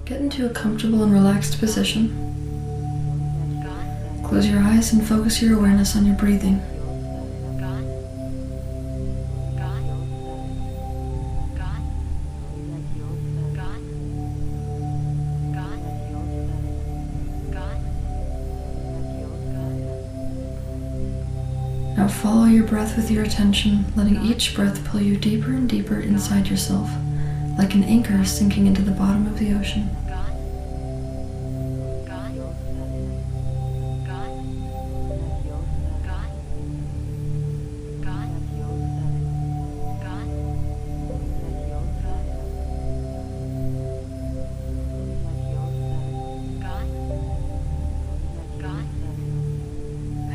Get into a comfortable and relaxed position. Close your eyes and focus your awareness on your breathing. Now follow your breath with your attention, letting each breath pull you deeper and deeper inside yourself, like an anchor sinking into the bottom of the ocean.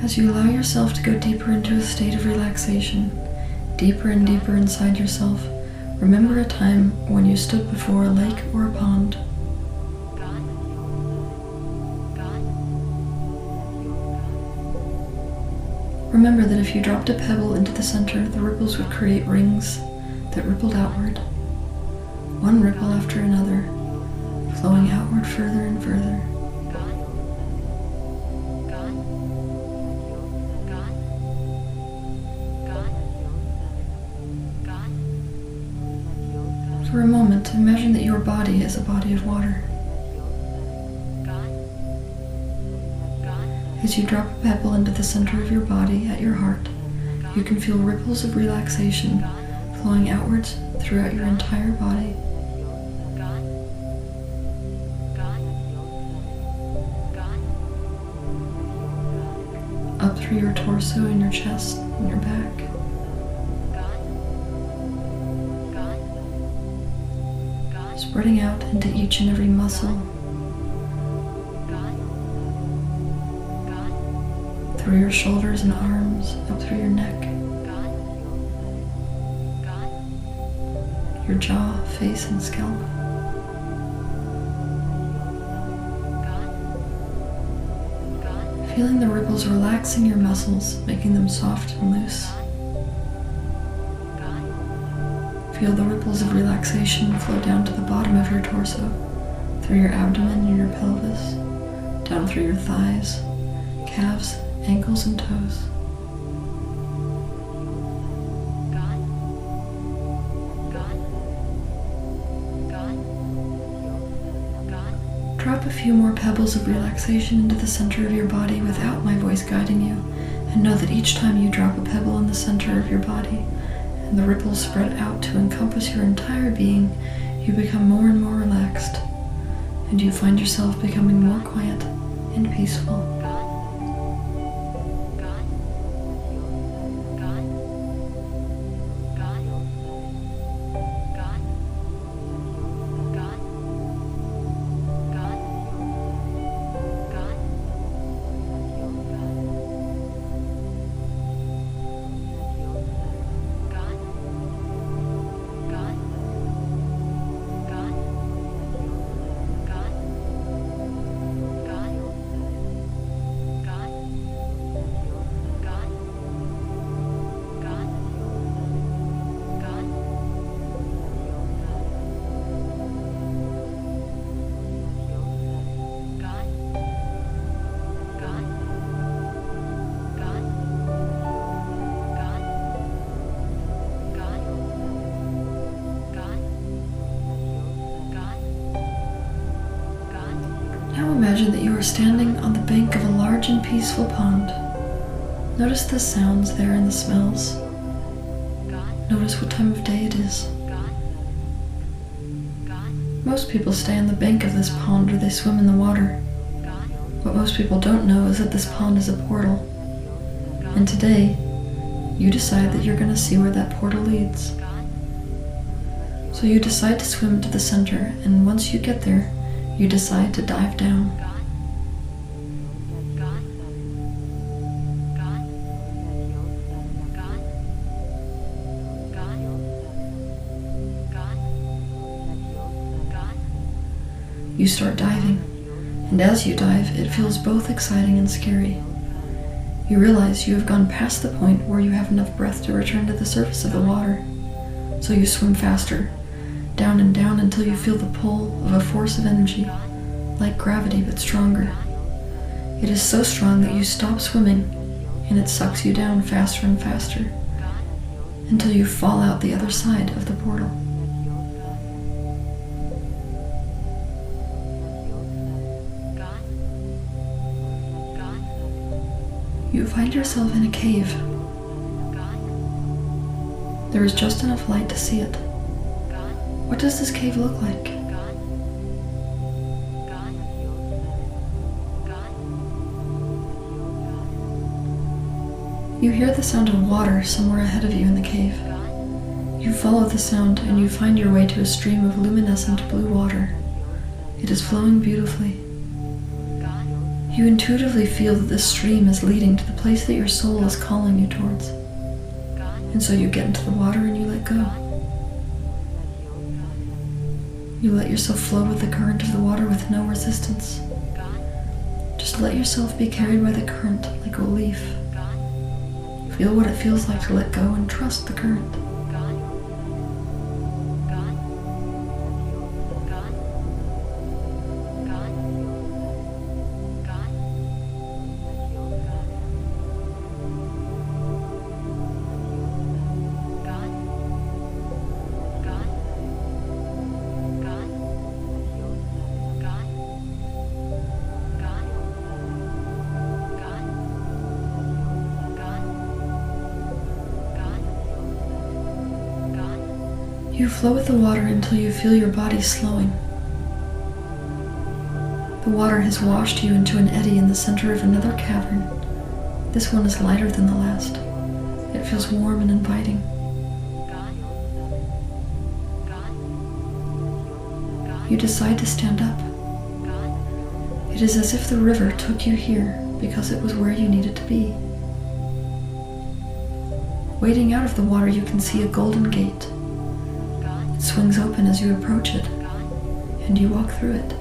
As you allow yourself to go deeper into a state of relaxation, deeper and deeper inside yourself, remember a time when you stood before a lake or a pond. Remember that if you dropped a pebble into the center, the ripples would create rings that rippled outward, one ripple after another, flowing outward further and further. For a moment, imagine that your body is a body of water. As you drop a pebble into the center of your body at your heart, you can feel ripples of relaxation flowing outwards throughout your entire body. Up through your torso and your chest and your back. Spreading out into each and every muscle, through your shoulders and arms, up through your neck, your jaw, face, and scalp. Feeling the ripples relaxing your muscles, making them soft and loose. Feel the ripples of relaxation flow down to the bottom of your torso, through your abdomen and your pelvis, down through your thighs, calves, ankles, and toes. Drop a few more pebbles of relaxation into the center of your body without my voice guiding you, and know that each time you drop a pebble in the center of your body, and the ripples spread out to encompass your entire being, you become more and more relaxed, and you find yourself becoming more quiet and peaceful. Now imagine that you are standing on the bank of a large and peaceful pond. Notice the sounds there and the smells. Notice what time of day it is. Most people stay on the bank of this pond or they swim in the water. What most people don't know is that this pond is a portal. And today, you decide that you're going to see where that portal leads. So you decide to swim to the center, and once you get there, you decide to dive down. You start diving, and as you dive, it feels both exciting and scary. You realize you have gone past the point where you have enough breath to return to the surface of the water, so you swim faster, down and down until you feel the pull of a force of energy, like gravity but stronger. It is so strong that you stop swimming, and it sucks you down faster and faster, until you fall out the other side of the portal. You find yourself in a cave. There is just enough light to see it. What does this cave look like? You hear the sound of water somewhere ahead of you in the cave. You follow the sound and you find your way to a stream of luminescent blue water. It is flowing beautifully. You intuitively feel that this stream is leading to the place that your soul is calling you towards. And so you get into the water and you let go. You let yourself flow with the current of the water with no resistance. Just let yourself be carried by the current like a leaf. Feel what it feels like to let go and trust the current. You flow with the water until you feel your body slowing. The water has washed you into an eddy in the center of another cavern. This one is lighter than the last. It feels warm and inviting. You decide to stand up. It is as if the river took you here because it was where you needed to be. Wading out of the water, you can see a golden gate. It swings open as you approach it, and you walk through it.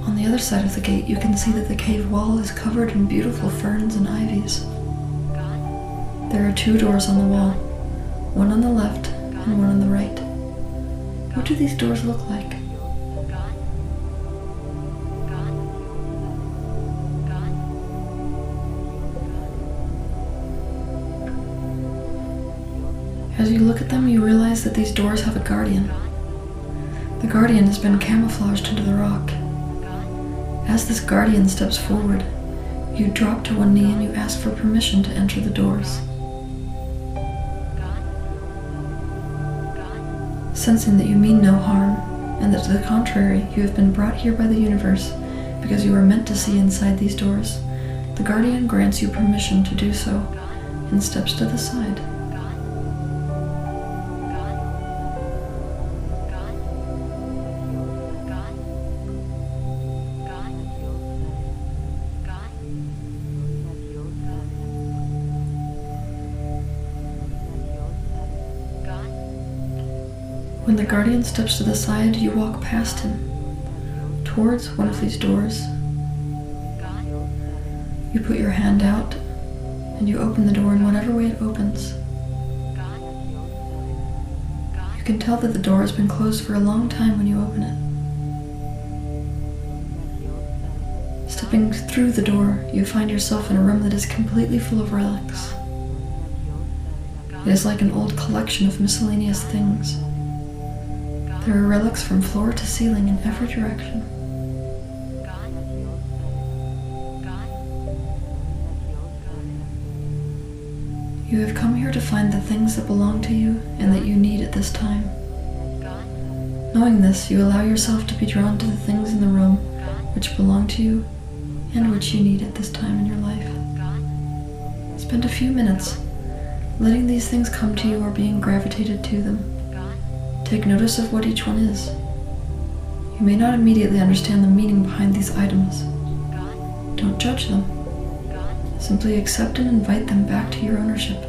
On the other side of the gate, you can see that the cave wall is covered in beautiful ferns and ivies. There are 2 doors on the wall, one on the left and one on the right. What do these doors look like? As you look at them, you realize that these doors have a guardian. The guardian has been camouflaged into the rock. As this guardian steps forward, you drop to one knee and you ask for permission to enter the doors. Sensing that you mean no harm, and that to the contrary, you have been brought here by the universe because you are meant to see inside these doors, the guardian grants you permission to do so and steps to the side. When the guardian steps to the side, you walk past him, towards one of these doors. You put your hand out, and you open the door in whatever way it opens. You can tell that the door has been closed for a long time when you open it. Stepping through the door, you find yourself in a room that is completely full of relics. It is like an old collection of miscellaneous things. There are relics from floor to ceiling in every direction. You have come here to find the things that belong to you and that you need at this time. Knowing this, you allow yourself to be drawn to the things in the room which belong to you and which you need at this time in your life. Spend a few minutes letting these things come to you or being gravitated to them. Take notice of what each one is. You may not immediately understand the meaning behind these items. Don't judge them. Simply accept and invite them back to your ownership.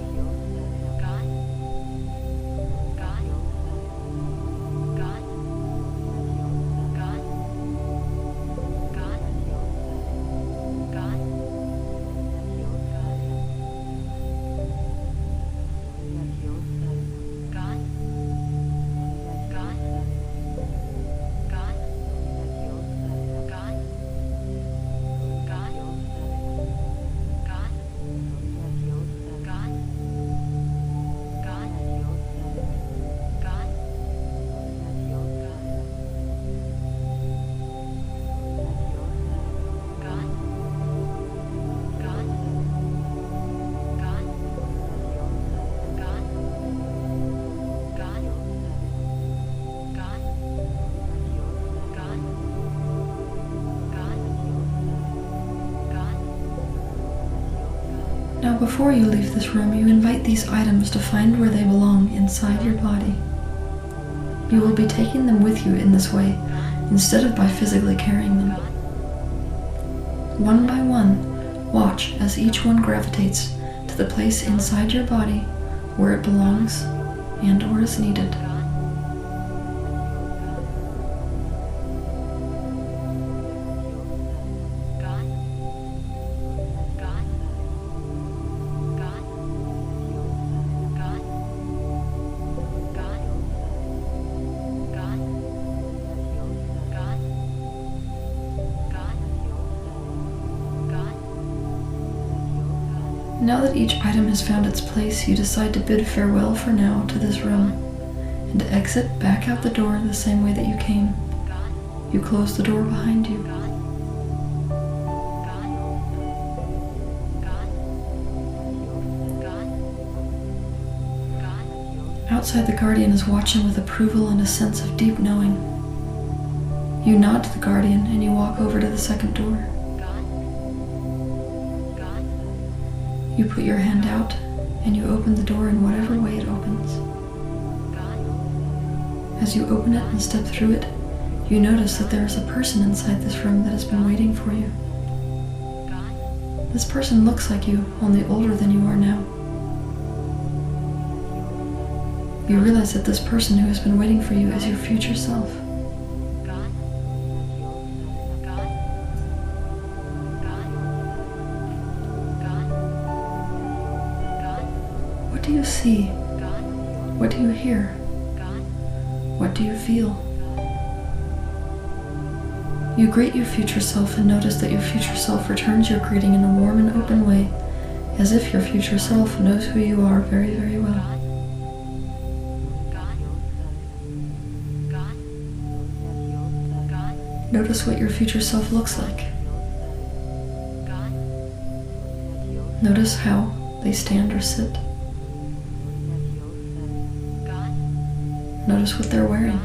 Now, before you leave this room, you invite these items to find where they belong inside your body. You will be taking them with you in this way, instead of by physically carrying them. One by one, watch as each one gravitates to the place inside your body where it belongs and or is needed. Now that each item has found its place, you decide to bid farewell for now to this room, and to exit back out the door the same way that you came. You close the door behind you. Outside, the Guardian is watching with approval and a sense of deep knowing. You nod to the Guardian and you walk over to the second door. You put your hand out and you open the door in whatever way it opens. As you open it and step through it, you notice that there is a person inside this room that has been waiting for you. This person looks like you, only older than you are now. You realize that this person who has been waiting for you is your future self. What do you see? What do you hear? What do you feel? You greet your future self and notice that your future self returns your greeting in a warm and open way, as if your future self knows who you are very, very well. Notice what your future self looks like. Notice how they stand or sit. Notice what they're wearing.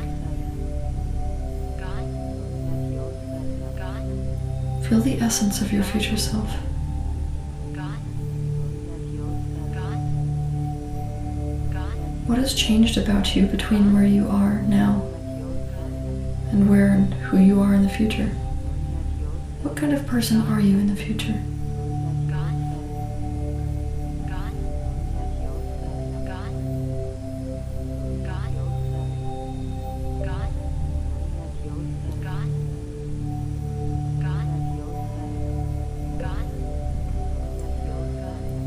Feel the essence of your future self. What has changed about you between where you are now and where and who you are in the future? What kind of person are you in the future?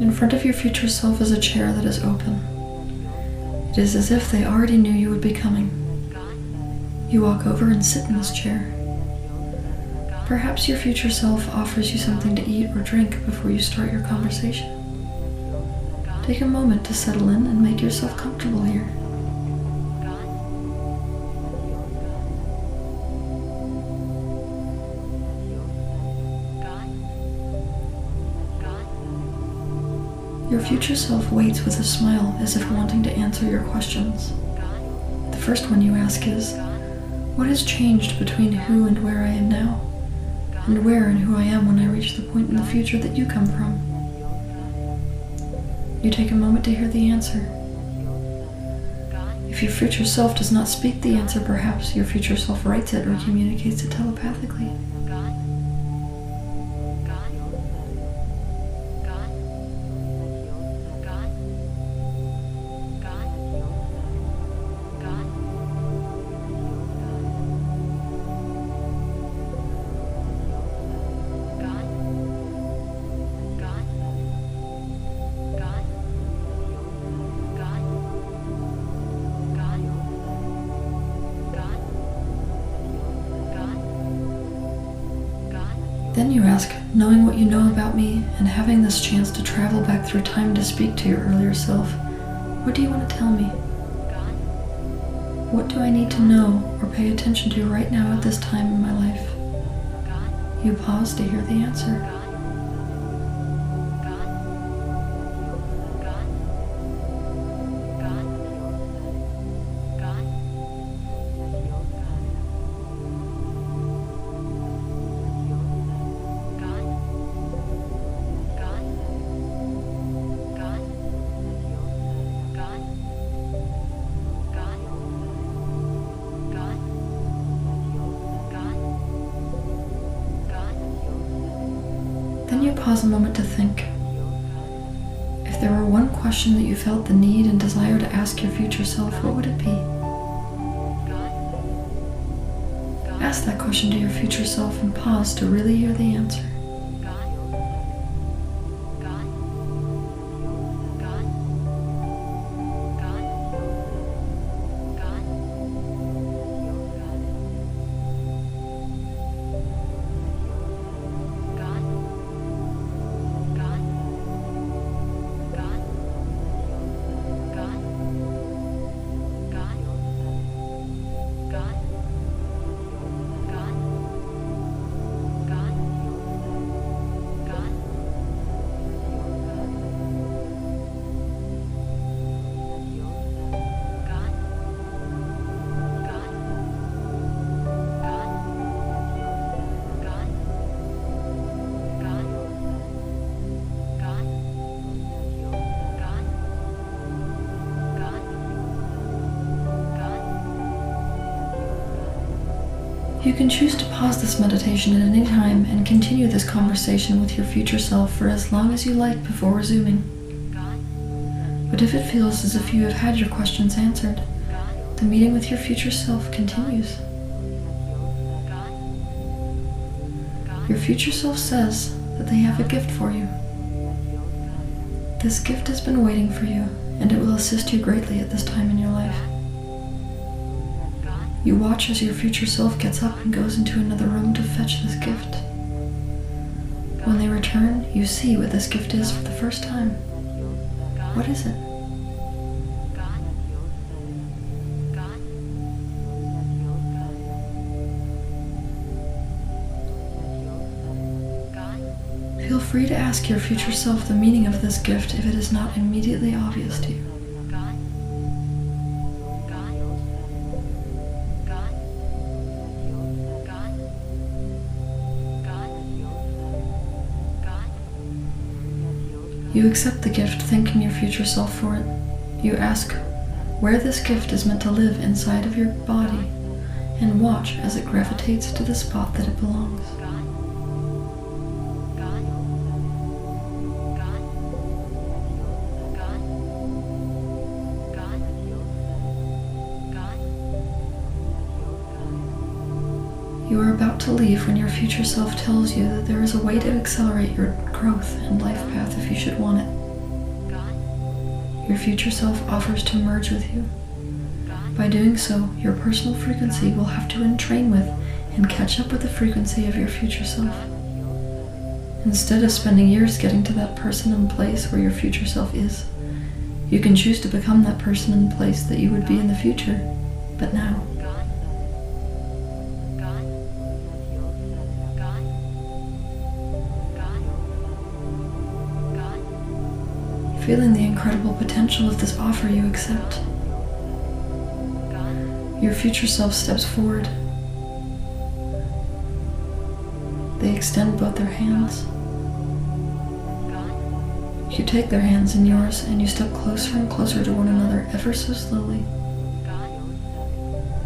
In front of your future self is a chair that is open. It is as if they already knew you would be coming. You walk over and sit in this chair. Perhaps your future self offers you something to eat or drink before you start your conversation. Take a moment to settle in and make yourself comfortable here. Your future self waits with a smile as if wanting to answer your questions. The first one you ask is, what has changed between who and where I am now, and where and who I am when I reach the point in the future that you come from? You take a moment to hear the answer. If your future self does not speak the answer, perhaps your future self writes it or communicates it telepathically. Then you ask, knowing what you know about me and having this chance to travel back through time to speak to your earlier self, what do you want to tell me? What do I need to know or pay attention to right now at this time in my life? You pause to hear the answer. Then you pause a moment to think. If there were one question that you felt the need and desire to ask your future self, what would it be? Ask that question to your future self and pause to really hear the answer. You can choose to pause this meditation at any time and continue this conversation with your future self for as long as you like before resuming. But if it feels as if you have had your questions answered, the meeting with your future self continues. Your future self says that they have a gift for you. This gift has been waiting for you, and it will assist you greatly at this time in your life. You watch as your future self gets up and goes into another room to fetch this gift. When they return, you see what this gift is for the first time. What is it? Feel free to ask your future self the meaning of this gift if it is not immediately obvious to you. You accept the gift, thanking your future self for it. You ask where this gift is meant to live inside of your body, and watch as it gravitates to the spot that it belongs. You are about to leave when your future self tells you that there is a way to accelerate your growth and life path if you should want it. Your future self offers to merge with you. By doing so, your personal frequency will have to entrain with and catch up with the frequency of your future self. Instead of spending years getting to that person and place where your future self is, you can choose to become that person and place that you would be in the future, but now. Feeling the incredible potential of this offer, you accept. Your future self steps forward. They extend both their hands. You take their hands in yours and you step closer and closer to one another ever so slowly.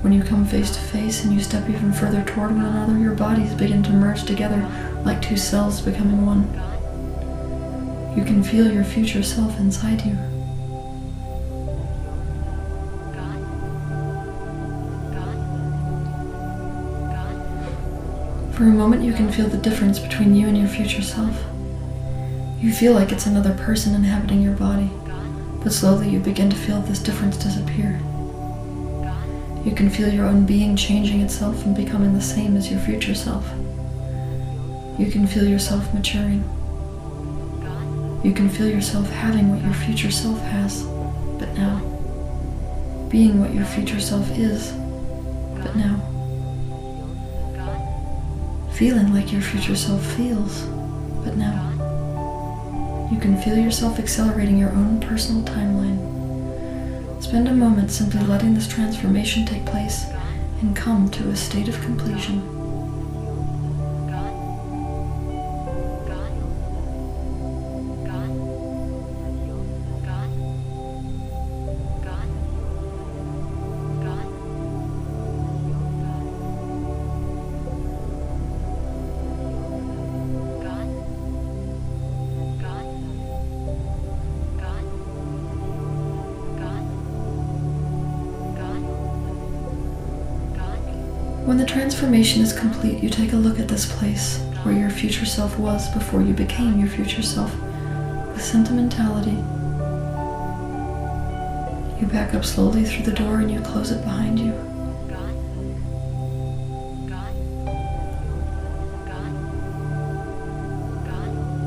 When you come face to face and you step even further toward one another, your bodies begin to merge together like two cells becoming one. You can feel your future self inside you. For a moment, you can feel the difference between you and your future self. You feel like it's another person inhabiting your body, but slowly you begin to feel this difference disappear. You can feel your own being changing itself and becoming the same as your future self. You can feel yourself maturing. You can feel yourself having what your future self has, but now. Being what your future self is, but now. Feeling like your future self feels, but now. You can feel yourself accelerating your own personal timeline. Spend a moment simply letting this transformation take place and come to a state of completion. When the transformation is complete, you take a look at this place where your future self was before you became your future self with sentimentality. You back up slowly through the door and you close it behind you.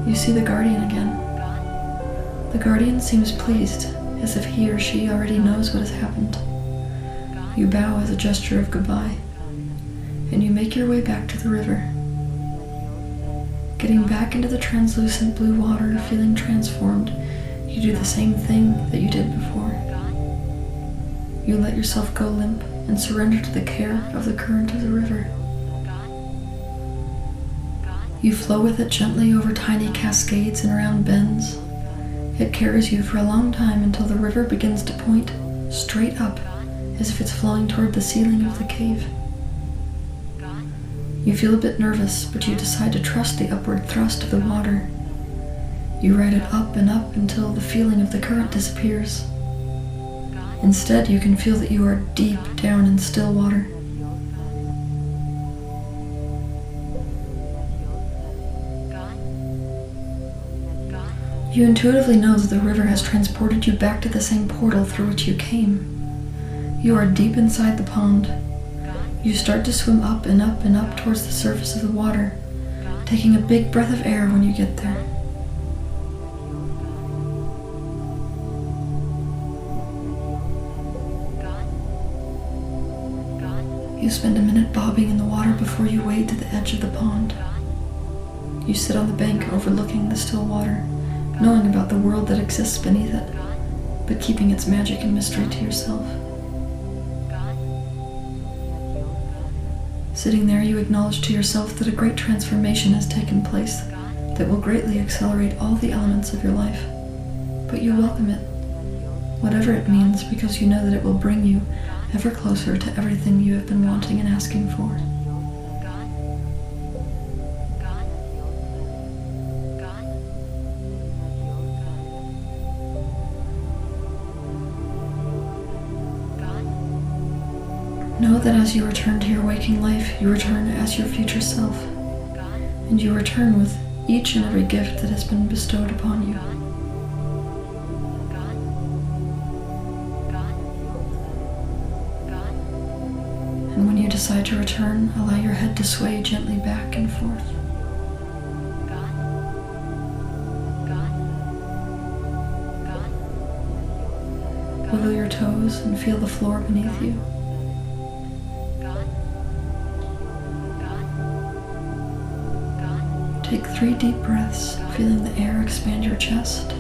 You see the guardian again. The guardian seems pleased, as if he or she already knows what has happened. You bow as a gesture of goodbye, and you make your way back to the river. Getting back into the translucent blue water, feeling transformed, you do the same thing that you did before. You let yourself go limp and surrender to the care of the current of the river. You flow with it gently over tiny cascades and around bends. It carries you for a long time until the river begins to point straight up, as if it's flowing toward the ceiling of the cave. You feel a bit nervous, but you decide to trust the upward thrust of the water. You ride it up and up until the feeling of the current disappears. Instead, you can feel that you are deep down in still water. You intuitively know that the river has transported you back to the same portal through which you came. You are deep inside the pond. You start to swim up and up and up towards the surface of the water, taking a big breath of air when you get there. You spend a minute bobbing in the water before you wade to the edge of the pond. You sit on the bank overlooking the still water, knowing about the world that exists beneath it, but keeping its magic and mystery to yourself. Sitting there, you acknowledge to yourself that a great transformation has taken place that will greatly accelerate all the elements of your life. But you welcome it, whatever it means, because you know that it will bring you ever closer to everything you have been wanting and asking for. Know that as you return to your waking life, you return as your future self, and you return with each and every gift that has been bestowed upon you. And when you decide to return, allow your head to sway gently back and forth. Wiggle your toes and feel the floor beneath you. Take 3 deep breaths, feeling the air expand your chest.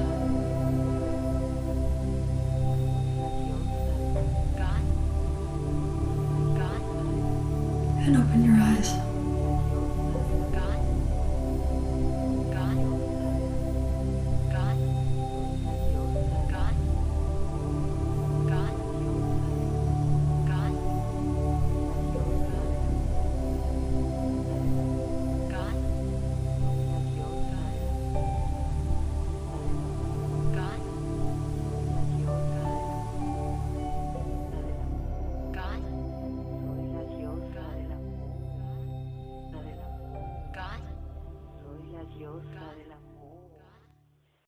And open your eyes. Diosa del amor.